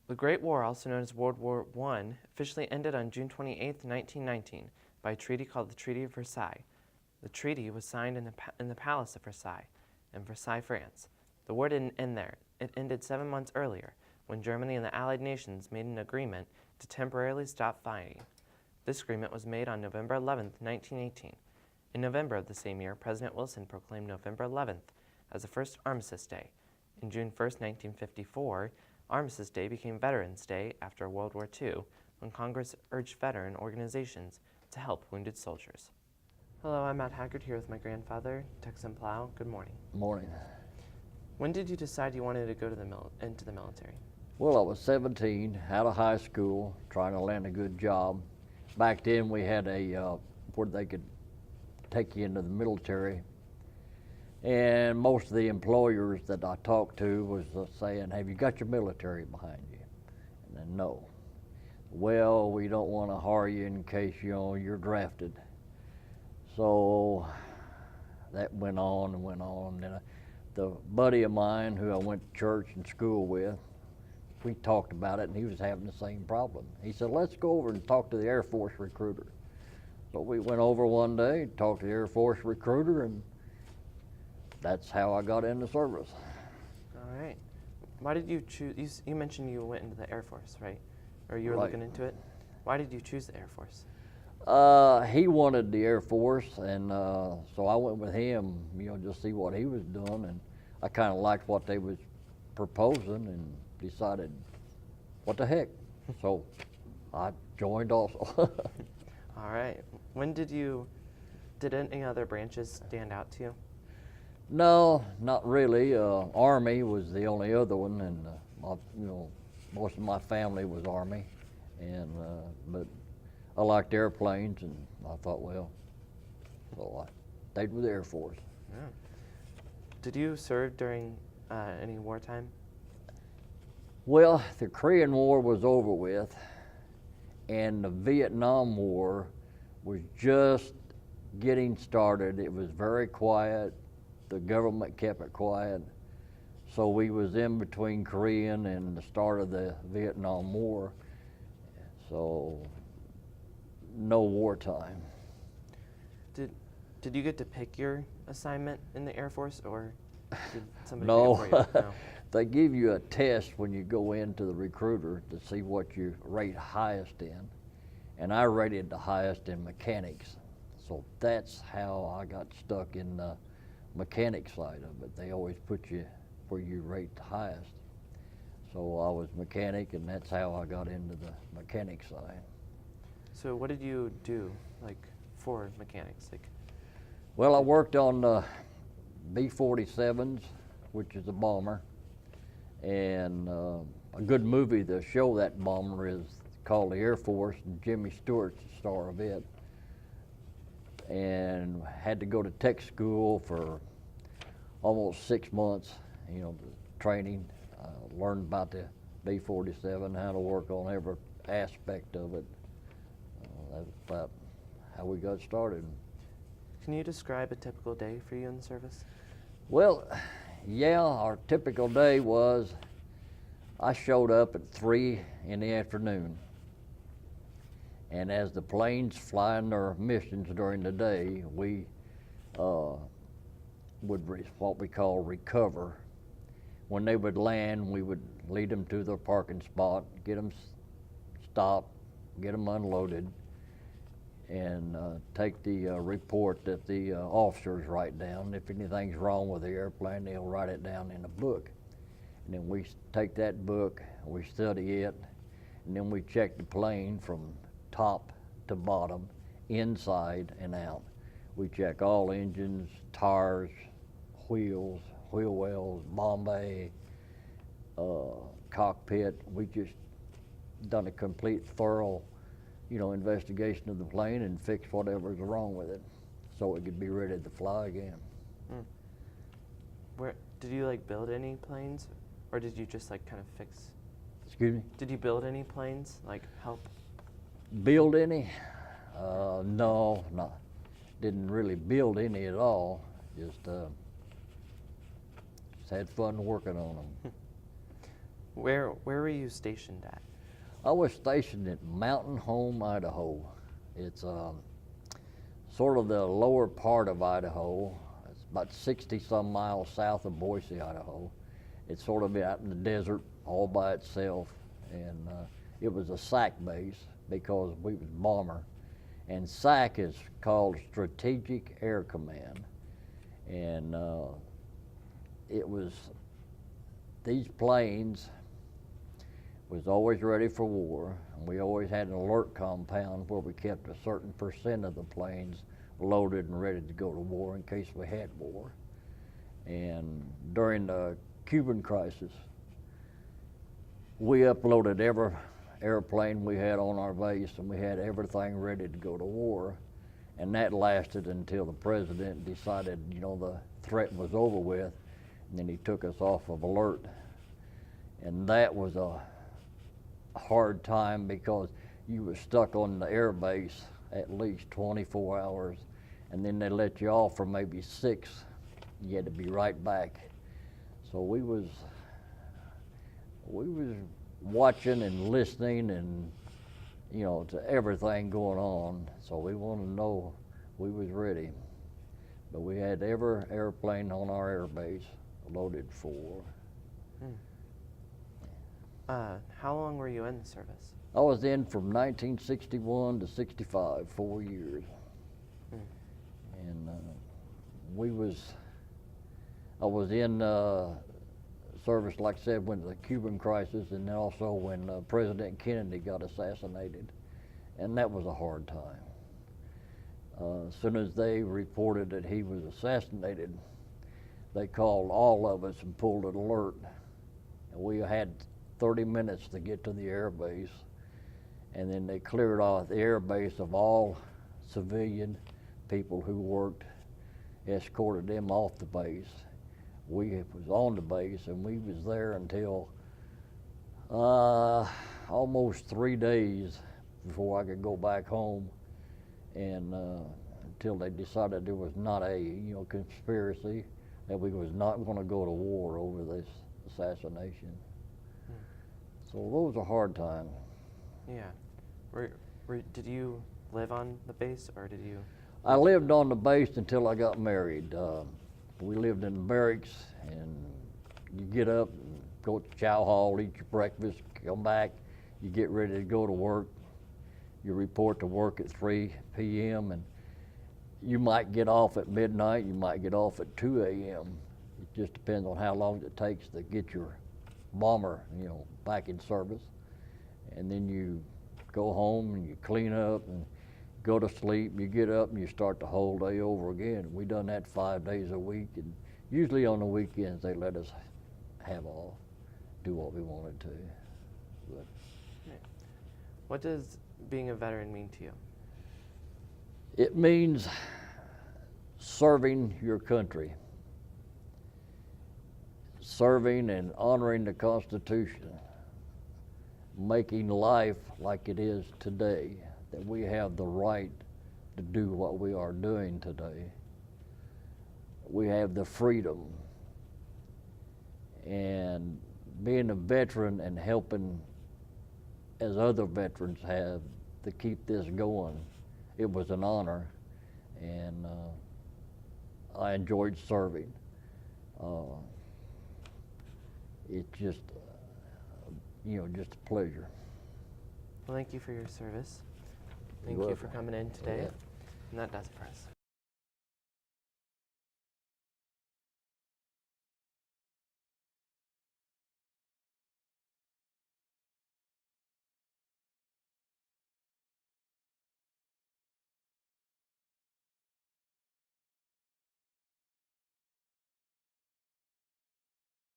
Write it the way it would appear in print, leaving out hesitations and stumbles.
The Great War, also known as World War I, officially ended on June 28, 1919, by a treaty called the Treaty of Versailles. The treaty was signed in the Palace of Versailles, in Versailles, France. The war didn't end there. It ended 7 months earlier, when Germany and the Allied nations made an agreement to temporarily stop fighting. This agreement was made on November 11, 1918. In November of the same year, President Wilson proclaimed November 11th as the first Armistice Day. In June 1st, 1954, Armistice Day became Veterans Day after World War II, when Congress urged veteran organizations to help wounded soldiers. Hello, I'm Matt Haggard here with my grandfather, Texan Plow. Good morning. Morning. When did you decide you wanted to go to into the military? Well, I was 17, out of high school, trying to land a good job. Back then we had where they could take you into the military. And most of the employers that I talked to was saying, have you got your military behind you? And then no. Well, we don't want to hire you in case you're drafted. So that went on and went on. And the buddy of mine who I went to church and school with, we talked about it, and he was having the same problem. He said, let's go over and talk to the Air Force recruiter. So we went over one day, talked to the Air Force recruiter, and that's how I got into service. All right. Why did you choose, you mentioned you went into the Air Force, right? Or you were Right. looking into it. Why did you choose the Air Force? He wanted the Air Force, and so I went with him, just see what he was doing, and I kind of liked what they was proposing and decided, what the heck? So I joined also. All right. Did any other branches stand out to you? No, not really. Army was the only other one, and most of my family was Army, and but I liked airplanes, and I thought, well, so I stayed with the Air Force. Yeah. Did you serve during any wartime? Well, the Korean War was over with, and the Vietnam War was just getting started. It was very quiet. The government kept it quiet. So we was in between Korean and the start of the Vietnam War. So no wartime. Did you get to pick your assignment in the Air Force, or did somebody No. pick it for you? No. They give you a test when you go into the recruiter to see what you rate highest in. And I rated the highest in mechanics. So that's how I got stuck in the mechanic side of it. They always put you where you rate the highest. So I was mechanic, and that's how I got into the mechanic side. So what did you do, for mechanics? Well, I worked on the B-47s, which is a bomber, and a good movie to show that bomber is called The Air Force, and Jimmy Stewart's the star of it. And had to go to tech school for almost 6 months, the training. Learned about the B-47, how to work on every aspect of it. That's about how we got started. Can you describe a typical day for you in the service? Well, yeah, our typical day was I showed up at 3 in the afternoon. And as the planes flying their missions during the day, we would what we call recover. When they would land, we would lead them to their parking spot, get them stopped, get them unloaded, and take the report that the officers write down. If anything's wrong with the airplane, they'll write it down in a book. And then we take that book, we study it, and then we check the plane from top to bottom, inside and out. We check all engines, tires, wheels, wheel wells, bomb bay, cockpit. We just done a complete, thorough, investigation of the plane and fix whatever's wrong with it, so it could be ready to fly again. Where did you build any planes, or did you just kind of fix? Excuse me? Did you build any planes? Help? Build any? No, didn't really build any at all. Just had fun working on them. Where were you stationed at? I was stationed at Mountain Home, Idaho. It's sort of the lower part of Idaho. It's about 60 some miles south of Boise, Idaho. It's sort of out in the desert all by itself, and it was a SAC base because we was bomber, and SAC is called Strategic Air Command, and it was, these planes was always ready for war, and we always had an alert compound where we kept a certain percent of the planes loaded and ready to go to war in case we had war. And during the Cuban crisis, we uploaded every airplane we had on our base, and we had everything ready to go to war. And that lasted until the president decided, you know, the threat was over with, and then he took us off of alert. And that was a hard time because you were stuck on the air base at least 24 hours, and then they let you off for maybe 6. You had to be right back. So we was watching and listening and, you know, to everything going on. So we wanted to know we was ready. But we had every airplane on our air base loaded for war. How long were you in the service? I was in from 1961 to 65, 4 years. And I was in service, like I said, when the Cuban crisis, and then also when President Kennedy got assassinated. And that was a hard time. As soon as they reported that he was assassinated, they called all of us and pulled an alert. And we had 30 minutes to get to the air base, and then they cleared off the air base of all civilian people who worked, escorted them off the base. We was on the base, and we was there until almost 3 days before I could go back home, and until they decided there was not a conspiracy, that we was not going to go to war over this assassination. So it was a hard time. Yeah. Did you live on the base, or did you? I lived on the base until I got married. We lived in the barracks, and you get up and go to chow hall, eat your breakfast, come back, you get ready to go to work. You report to work at 3 p.m. and you might get off at midnight, you might get off at 2 a.m. It just depends on how long it takes to get your bomber, back in service. And then you go home and you clean up and go to sleep, you get up and you start the whole day over again. We done that 5 days a week, and usually on the weekends they let us have off, do what we wanted to. But what does being a veteran mean to you? it means serving your country, serving and honoring the Constitution, making life like it is today, that we have the right to do what we are doing today. We have the freedom, and being a veteran and helping as other veterans have to keep this going, it was an honor, and I enjoyed serving. It's just, just a pleasure. Well, thank you for your service. You're Thank you for welcome. coming in today. Yeah. And that does it for us.